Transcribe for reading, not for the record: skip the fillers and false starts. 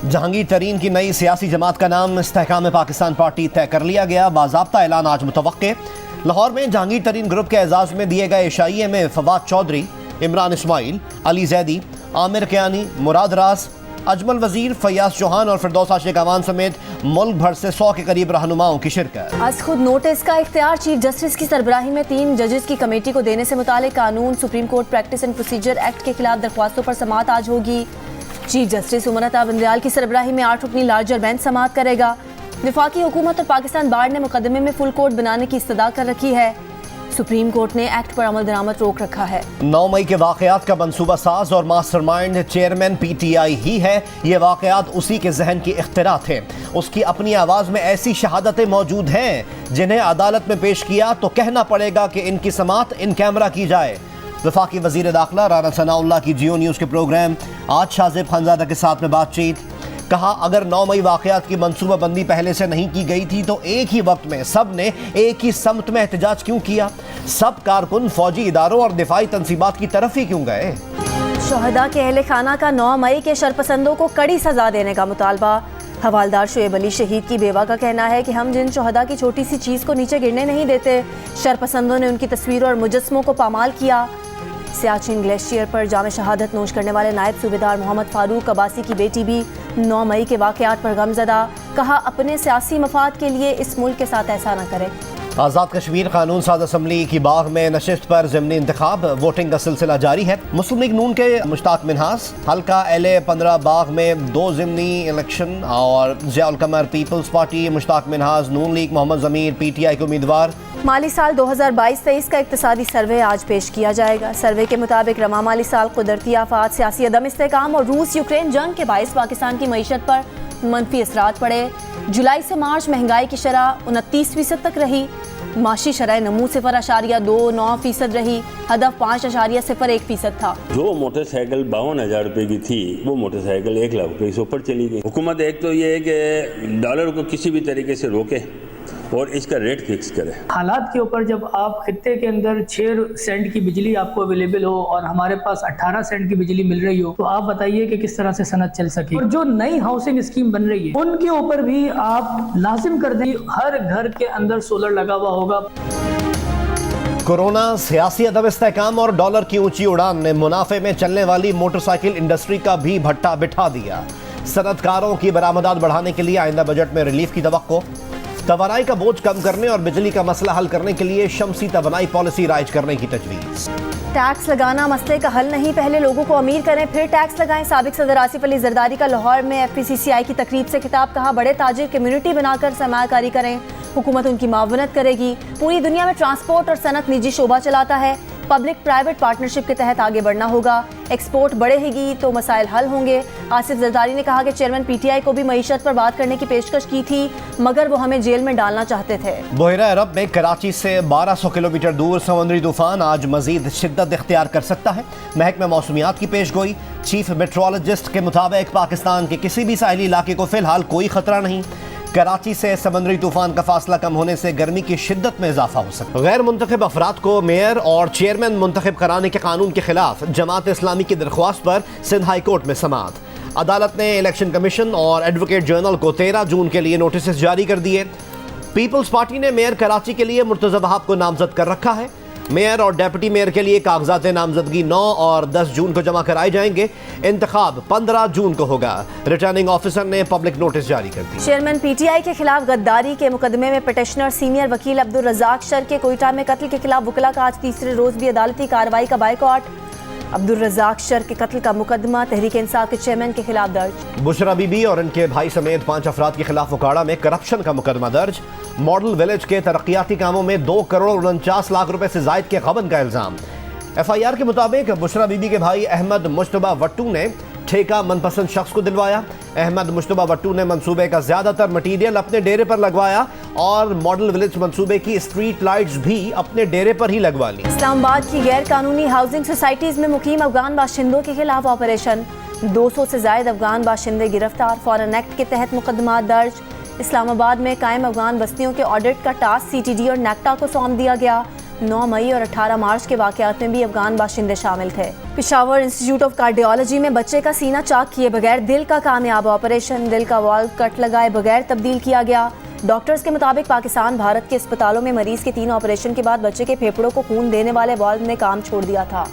जहांगीर तरीन की नई सियासी जमात का नाम इस्तेहकाम पाकिस्तान पार्टी तय कर लिया गया। बाज़ाब्ता ऐलान आज मुतवक्के। लाहौर में जहांगीर तरीन ग्रुप के एजाज़ में दिए गए इशाइये में फवाद चौधरी, इमरान इस्माइल, अली जैदी, आमिर कियानी, मुराद रास, अजमल वजीर, फैयाज चौहान और फिरदौस आशिक अवान समेत मुल्क भर से 100 के करीब रहनुमाओं की शिरकत। आज खुद नोटिस का इख्तियार चीफ जस्टिस की सरबराही में 3 जजेस की कमेटी को देने से मुतालिक कानून supreme court practice and procedure act के खिलाफ दरख्वास्तों पर समाअत आज होगी। चीफ जस्टिस उमर अता बंदयाल की सरबराही में 8 रुकनी लार्जर बेंच समाअत करेगा। वफाकी हुकूमत और पाकिस्तान बार ने मुकदमे में फुल कोर्ट बनाने की इस्तदा कर रखी है। सुप्रीम कोर्ट ने एक्ट पर अमल दरामद रोक रखा है। 9 मई के वाकयात का मंसूबा साज और मास्टरमाइंड चेयरमैन PTI ही है। ये वाकयात उसी के जहन की इख्तिरा थे। उसकी अपनी आवाज़ में ऐसी शहादतें मौजूद हैं जिन्हें अदालत में पेश किया तो कहना पड़ेगा कि इनकी समाअत इन कैमरा की जाए। वफाकी वज़ीर दाखिला राना सनाउल्लाह की जियो न्यूज़ के प्रोग्राम आज शाज़िब खानज़ादा के साथ में बातचीत। कहा, अगर 9 मई वाकयात की मंसूबा बंदी पहले से नहीं की गई थी तो एक ही वक्त में सब ने एक ही समत में एहतजाज क्यों किया? सब कारकुन फौजी इदारों और दिफाई तंसीबात की तरफ ही क्यों गए? शोहदा के अहले खाना का 9 मई के शरपसंदों को कड़ी सजा देने का मुतालबा। हवालदार शुएब अली शहीद की बेवा का कहना है कि हम जिन शोहदा की छोटी सी चीज़ को नीचे गिरने नहीं देते, शरपसंदों ने उनकी तस्वीरों और मुजस्मों को पामाल किया। सियाचिन ग्लेशियर पर जाम शहादत नोश करने वाले नायब सूबेदार मोहम्मद फारूक अब्बासी की बेटी भी 9 मई के वाकयात पर गमज़दा। कहा, अपने सियासी मफाद के लिए इस मुल्क के साथ ऐसा न करें। आज़ाद कश्मीर कानून साज असम्बली की बाग में नशिस्त पर ज़िमनी इंतखाब, वोटिंग का सिलसिला जारी है। मुस्लिम लीग नून के मुश्ताक मिन्हास हल्का LA 15 बाग में 2 ज़िमनी इलेक्शन और ज़ियाउल कमर पीपल्स पार्टी, मुश्ताक मिन्हास नून लीग, मोहम्मद ज़मीर PTI के उम्मीदवार। माली साल 2022-23 का इक्तिसादी सर्वे आज पेश किया जाएगा। सर्वे के मुताबिक रमा माली साल कुदरती आफात, सियासी अदम इस्तेहकाम और रूस यूक्रेन जंग के बाइस पाकिस्तान की मईशत पर मनफी असरात पड़े। जुलाई से मार्च महंगाई की शरह 29% तक रही। माशी शरह नमू 0.29% रही। हदफ 5.01% था। जो मोटरसाइकिल 52,000 रुपए की थी वो मोटरसाइकिल 1 लाख रुपए से ऊपर चली गई। हुकूमत एक तो ये है कि डॉलर को किसी भी तरीके से रोके और इसका रेट फिक्स करें। हालात के ऊपर जब आप खित्ते के अंदर 6 सेंट की बिजली आपको अवेलेबल हो और हमारे पास 18 सेंट की बिजली मिल रही हो तो आप बताइए कि किस तरह से सनत चल सके। और जो नई हाउसिंग स्कीम बन रही है उनके ऊपर भी आप लाजिम कर दें हर घर के अंदर सोलर लगा हुआ होगा। कोरोना, सियासी अदम इस्तेहकाम और डॉलर की ऊंची उड़ान ने मुनाफे में चलने वाली मोटरसाइकिल इंडस्ट्री का भी भट्टा बिठा दिया। सनतकारों की बरामदात बढ़ाने के लिए आइंदा बजट में रिलीफ की तवक्को। तवानाई का बोझ कम करने और बिजली का मसला हल करने के लिए शमसी तवानाई पॉलिसी राइज करने की तजवीज़। टैक्स लगाना मसले का हल नहीं, पहले लोगों को अमीर करें फिर टैक्स लगाएं। साबिक सदर आसिफ अली जरदारी का लाहौर में FPCCI की तकरीब से खिताब। कहा, बड़े ताजिर कम्युनिटी बनाकर सरमायाकारी करें, हुकूमत उनकी मावनत करेगी। पूरी दुनिया में ट्रांसपोर्ट और सनत निजी शोबा चलाता है, पब्लिक प्राइवेट पार्टनरशिप के तहत आगे बढ़ना होगा। एक्सपोर्ट बढ़ेगी तो मसाइल हल होंगे। आसिफ जरदारी ने कहा कि चेयरमैन PTI को भी मईशत पर बात करने की पेशकश की थी मगर वो हमें जेल में डालना चाहते थे। बहरा अरब में कराची से 1200 किलोमीटर दूर समुद्री तूफान आज मजीद शिद्दत इख्तियार कर सकता है। महकमा मौसमियात की पेशगोई। चीफ मेट्रोलॉजिस्ट के मुताबिक पाकिस्तान के किसी भी साहिली इलाके को फिलहाल कोई खतरा नहीं। कराची से समुद्री तूफान का फासला कम होने से गर्मी की शिद्दत में इजाफा हो सकता है। गैर मुंतखब अफराद को मेयर और चेयरमैन मुंतखब कराने के कानून के खिलाफ जमात इस्लामी की दरख्वास्त पर सिंध हाई कोर्ट में समाअत। अदालत ने इलेक्शन कमीशन और एडवोकेट जनरल को 13 जून के लिए नोटिस जारी कर दिए। पीपल्स पार्टी ने मेयर कराची के लिए मुर्तज़ा वहाब को नामजद कर रखा है। मेयर और डेप्यूटी मेयर के लिए कागजात नामजदगी 9 और 10 जून को जमा कराए जाएंगे। इंतखाब 15 जून को होगा। रिटर्निंग ऑफिसर ने पब्लिक नोटिस जारी कर दी। चेयरमैन PTI के खिलाफ गद्दारी के मुकदमे में पिटिशनर सीनियर वकील अब्दुल रज़ाक शर के कोयटा में कत्ल के खिलाफ वकला का आज तीसरे रोज भी अदालती कार्रवाई का बायकॉट। अब्दुल रज़ाक शर के कत्ल का मुकदमा तहरीक इंसाफ के चेयरमैन के खिलाफ दर्ज। बुशरा बीबी और इनके भाई समेत 5 अफराद के खिलाफ उकाड़ा में करप्शन का मुकदमा दर्ज। मॉडल विलेज के तरक्याती कामों में 2 करोड़ 49 लाख रुपए से जायद के गबन का इल्जाम। FIR के मुताबिक बुशरा बीबी के भाई अहमद मुश्तबा वट्टू ने ठेका मनपसंद शख्स को दिलवाया। अहमद मुश्तबा वट्टू ने मंसूबे का ज्यादातर मटीरियल अपने डेरे पर लगवाया और मॉडल विलेज मंसूबे की स्ट्रीट लाइट्स भी अपने डेरे पर ही लगवा ली। इस्लामाबाद की गैर कानूनी हाउसिंग सोसाइटीज में मुकीम अफगान बाशिंदों के खिलाफ ऑपरेशन। 200 से ज्यादा अफगान बाशिंदे गिरफ्तार। फॉरेन एक्ट के तहत मुकदमा दर्ज। इस्लामाबाद में कायम अफगान बस्तियों के ऑडिट का टास्क CTD और नेक्टा को सौंप दिया गया। 9 मई और 18 मार्च के वाक़यात में भी अफगान बाशिंदे शामिल थे। पेशावर इंस्टीट्यूट ऑफ कार्डियोलॉजी में बच्चे का सीना चाक किए बगैर दिल का कामयाब ऑपरेशन, दिल का वाल्व कट लगाए बगैर तब्दील किया गया। डॉक्टर्स के मुताबिक पाकिस्तान भारत के अस्पतालों में मरीज के 3 ऑपरेशन के बाद बच्चे के फेफड़ों को खून देने वाले वाल्व ने काम छोड़ दिया था।